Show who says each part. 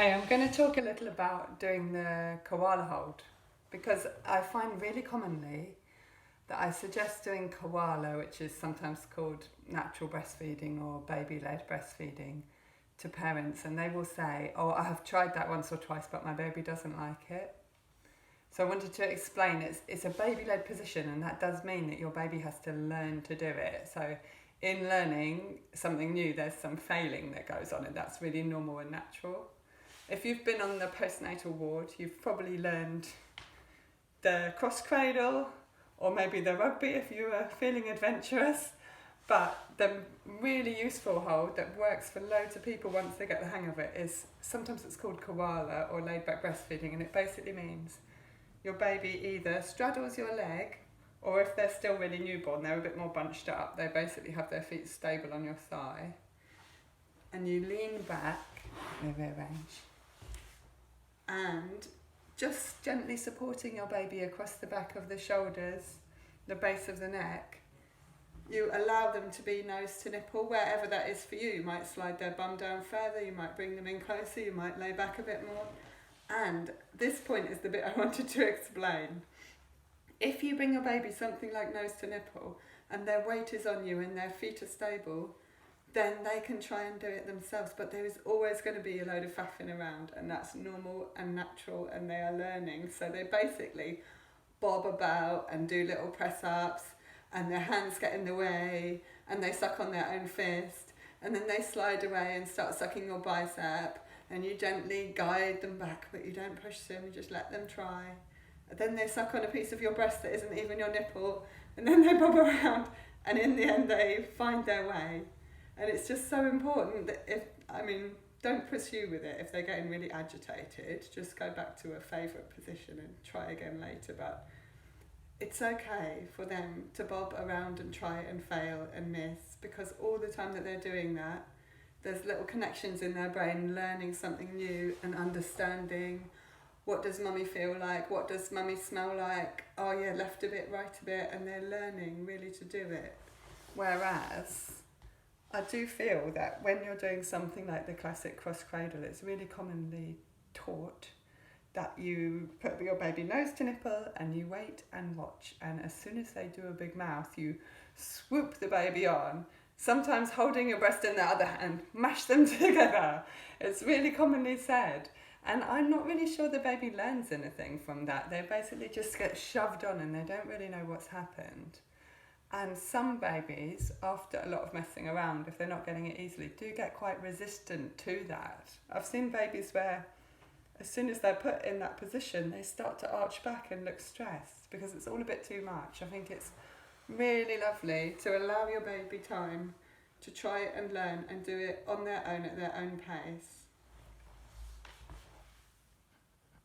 Speaker 1: Hey, I'm going to talk a little about doing the koala hold because I find really commonly that I suggest doing koala, which is sometimes called natural breastfeeding or baby-led breastfeeding, to parents, and they will say, "Oh, I have tried that once or twice, but my baby doesn't like it." So I wanted to explain it's a baby-led position, and that does mean that your baby has to learn to do it. So in learning something new, there's some failing that goes on, and that's really normal and natural. If you've been on the postnatal ward, you've probably learned the cross cradle or maybe the rugby if you were feeling adventurous. But the really useful hold that works for loads of people once they get the hang of it is, sometimes it's called koala or laid back breastfeeding, and it basically means your baby either straddles your leg, or if they're still really newborn, they're a bit more bunched up, they basically have their feet stable on your thigh, and you lean back, let me rearrange, and just gently supporting your baby across the back of the shoulders, the base of the neck, you allow them to be nose to nipple, wherever that is for you. You might slide their bum down further, you might bring them in closer, you might lay back a bit more. And this point is the bit I wanted to explain. If you bring your baby something like nose to nipple and their weight is on you and their feet are stable, then they can try and do it themselves, but there is always going to be a load of faffing around, and that's normal and natural, and they are learning. So they basically bob about and do little press ups, and their hands get in the way, and they suck on their own fist, and then they slide away and start sucking your bicep, and you gently guide them back, but you don't push them, you just let them try. And then they suck on a piece of your breast that isn't even your nipple, and then they bob around, and in the end they find their way. And it's just so important that don't pursue with it if they're getting really agitated. Just go back to a favourite position and try again later. But it's okay for them to bob around and try and fail and miss, because all the time that they're doing that, there's little connections in their brain, learning something new and understanding. What does mummy feel like? What does mummy smell like? Oh yeah, left a bit, right a bit, and they're learning really to do it. Whereas I do feel that when you're doing something like the classic cross cradle, it's really commonly taught that you put your baby nose to nipple and you wait and watch, and as soon as they do a big mouth, you swoop the baby on, sometimes holding your breast in the other hand, mash them together. It's really commonly said, and I'm not really sure the baby learns anything from that. They basically just get shoved on and they don't really know what's happened. And some babies, after a lot of messing around, if they're not getting it easily, do get quite resistant to that. I've seen babies where as soon as they're put in that position, they start to arch back and look stressed because it's all a bit too much. I think it's really lovely to allow your baby time to try and learn and do it on their own at their own pace.